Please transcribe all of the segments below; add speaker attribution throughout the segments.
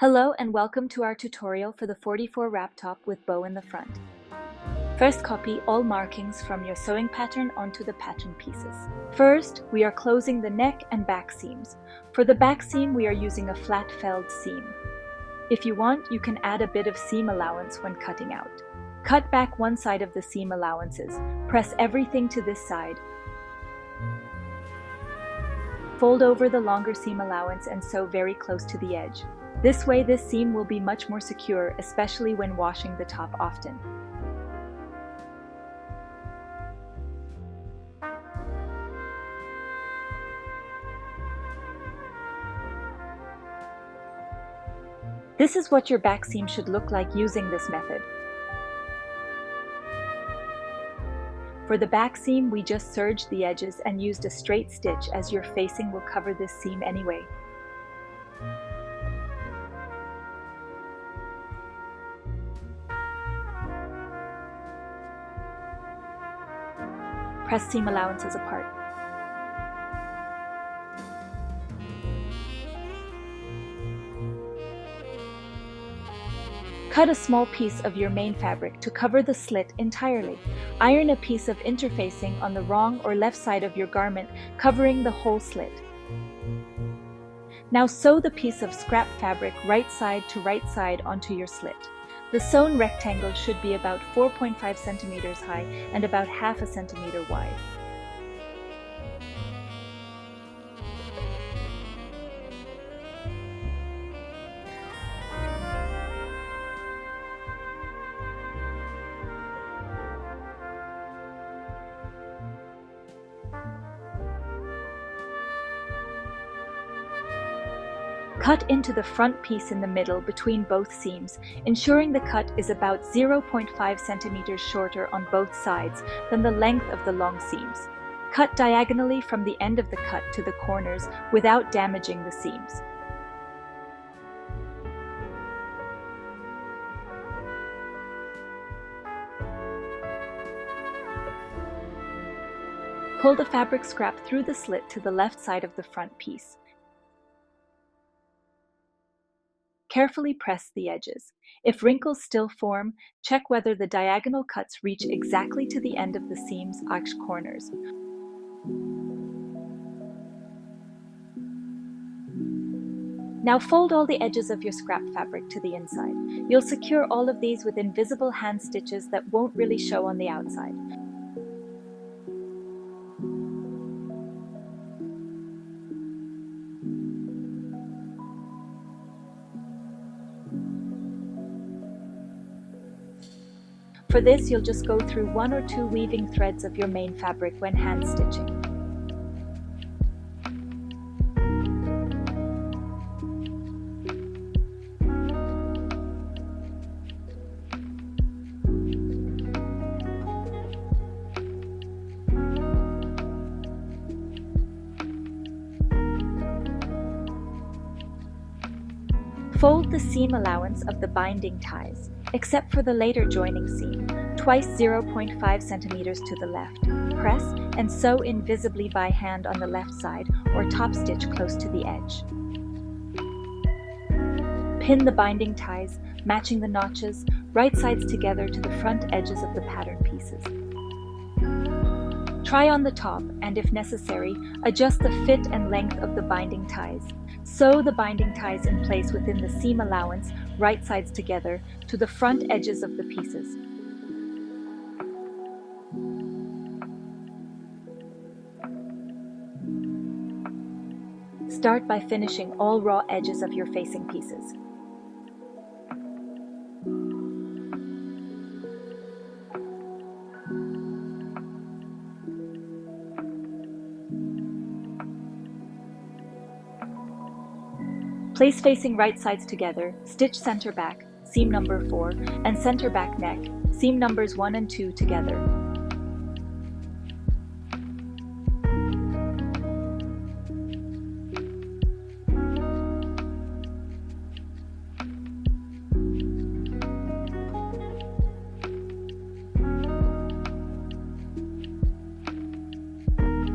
Speaker 1: Hello and welcome to our tutorial for the 44 wrap top with bow in the front. First, copy all markings from your sewing pattern onto the pattern pieces. First, we are closing the neck and back seams. For the back seam, we are using a flat felled seam. If you want, you can add a bit of seam allowance when cutting out. Cut back one side of the seam allowances. Press everything to this side. Fold over the longer seam allowance and sew very close to the edge. This way, this seam will be much more secure, especially when washing the top often. This is what your back seam should look like using this method. For the back seam, we just serged the edges and used a straight stitch as your facing will cover this seam anyway. Press seam allowances apart. Cut a small piece of your main fabric to cover the slit entirely. Iron a piece of interfacing on the wrong or left side of your garment, covering the whole slit. Now sew the piece of scrap fabric right side to right side onto your slit. The sewn rectangle should be about 4.5 centimeters high and about half a centimeter wide. Cut into the front piece in the middle between both seams, ensuring the cut is about 0.5 centimeters shorter on both sides than the length of the long seams. Cut diagonally from the end of the cut to the corners without damaging the seams. Pull the fabric scrap through the slit to the left side of the front piece. Carefully press the edges. If wrinkles still form, check whether the diagonal cuts reach exactly to the end of the seam's arched corners. Now fold all the edges of your scrap fabric to the inside. You'll secure all of these with invisible hand stitches that won't really show on the outside. For this, you'll just go through 1 or 2 weaving threads of your main fabric when hand stitching. Fold the seam allowance of the binding ties, except for the later joining seam, twice 0.5 centimeters to the left. Press and sew invisibly by hand on the left side or top stitch close to the edge. Pin the binding ties, matching the notches, right sides together to the front edges of the pattern pieces. Try on the top and, if necessary, adjust the fit and length of the binding ties. Sew the binding ties in place within the seam allowance, right sides together, to the front edges of the pieces. Start by finishing all raw edges of your facing pieces. Place facing right sides together, stitch center back, seam number 4, and center back neck, seam numbers 1 and 2 together.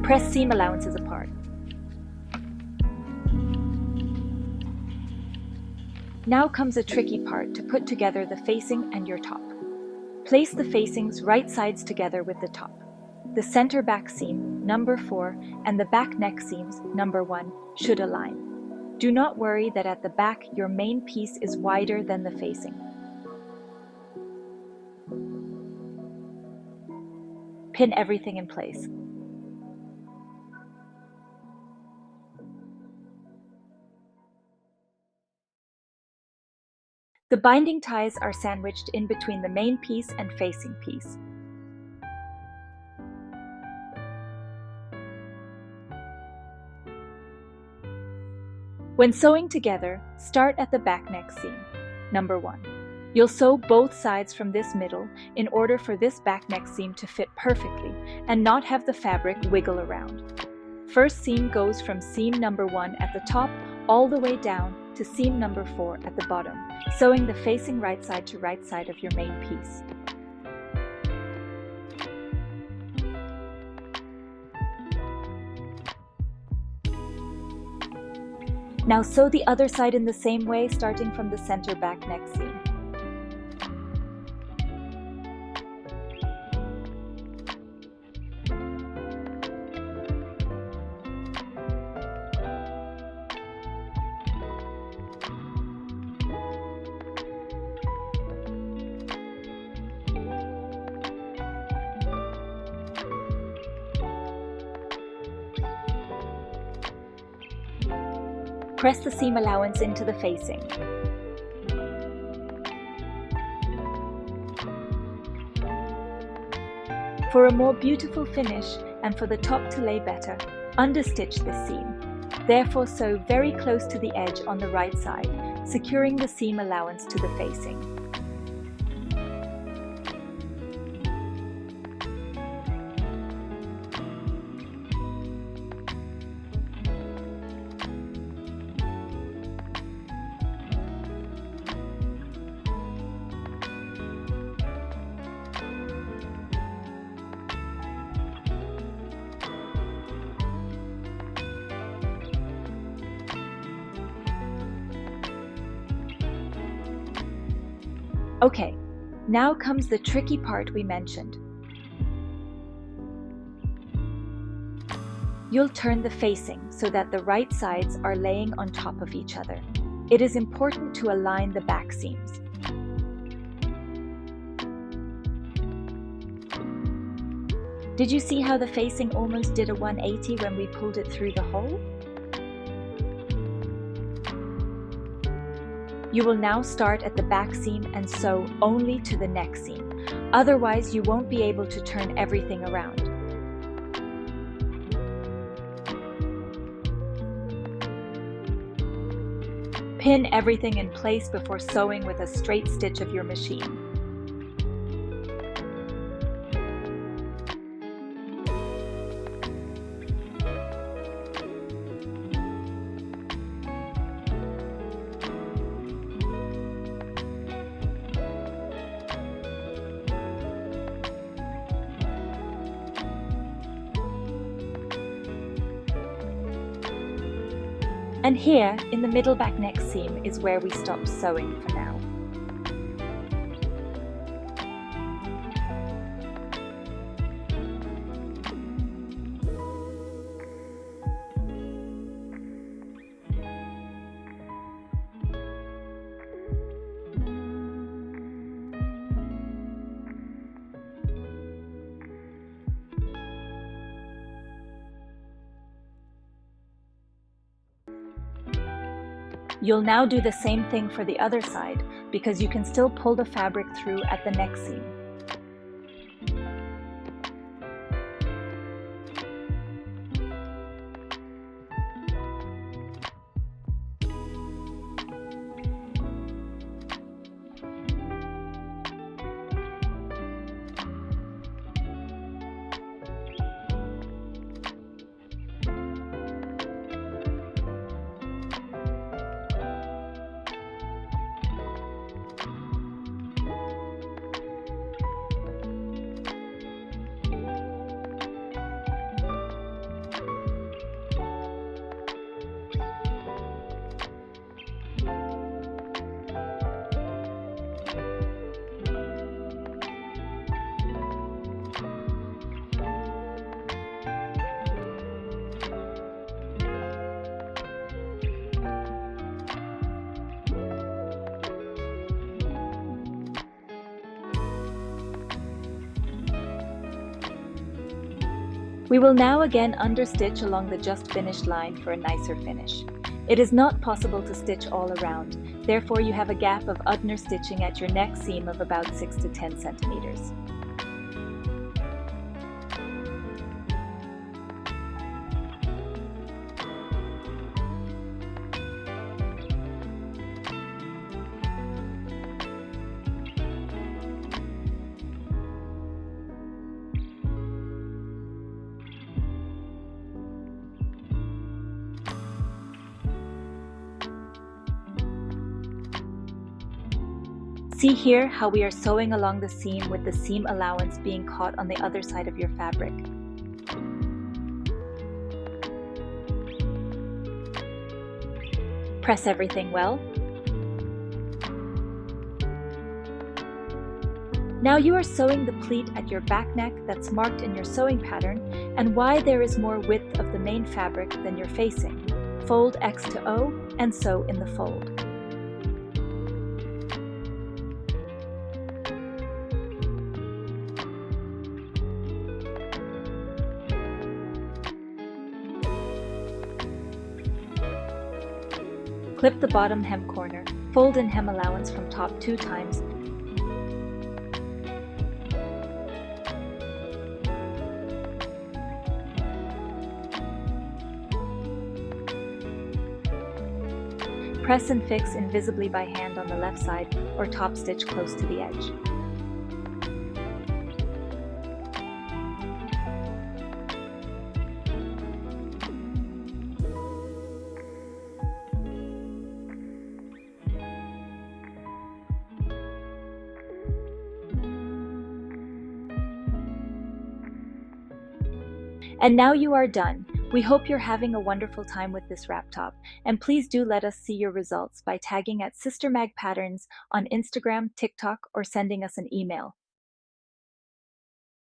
Speaker 1: Press seam allowances apart. Now comes a tricky part to put together the facing and your top. Place the facings right sides together with the top. The center back seam, number 4, and the back neck seams, number 1, should align. Do not worry that at the back your main piece is wider than the facing. Pin everything in place. The binding ties are sandwiched in between the main piece and facing piece. When sewing together, start at the back neck seam, number 1. You'll sew both sides from this middle in order for this back neck seam to fit perfectly and not have the fabric wiggle around. First seam goes from seam number 1 at the top all the way down to seam number 4 at the bottom, sewing the facing right side to right side of your main piece. Now sew the other side in the same way, starting from the center back neck seam. Press the seam allowance into the facing. For a more beautiful finish and for the top to lay better, understitch this seam. Therefore sew very close to the edge on the right side, securing the seam allowance to the facing. Okay, now comes the tricky part we mentioned. You'll turn the facing so that the right sides are laying on top of each other. It is important to align the back seams. Did you see how the facing almost did a 180 when we pulled it through the hole? You will now start at the back seam and sew only to the neck seam. Otherwise, you won't be able to turn everything around. Pin everything in place before sewing with a straight stitch of your machine. And here, in the middle back neck seam, is where we stop sewing for now. You'll now do the same thing for the other side, because you can still pull the fabric through at the neck seam. We will now again understitch along the just finished line for a nicer finish. It is not possible to stitch all around, therefore you have a gap of understitching at your neck seam of about 6 to 10 centimeters. See here how we are sewing along the seam with the seam allowance being caught on the other side of your fabric. Press everything well. Now you are sewing the pleat at your back neck that's marked in your sewing pattern and why there is more width of the main fabric than you're facing. Fold X to O and sew in the fold. Clip the bottom hem corner, fold in hem allowance from top 2 times, press and fix invisibly by hand on the left side or top stitch close to the edge. And now you are done. We hope you're having a wonderful time with this wrap top, and please do let us see your results by tagging at Sister Mag Patterns on Instagram, TikTok, or sending us an email.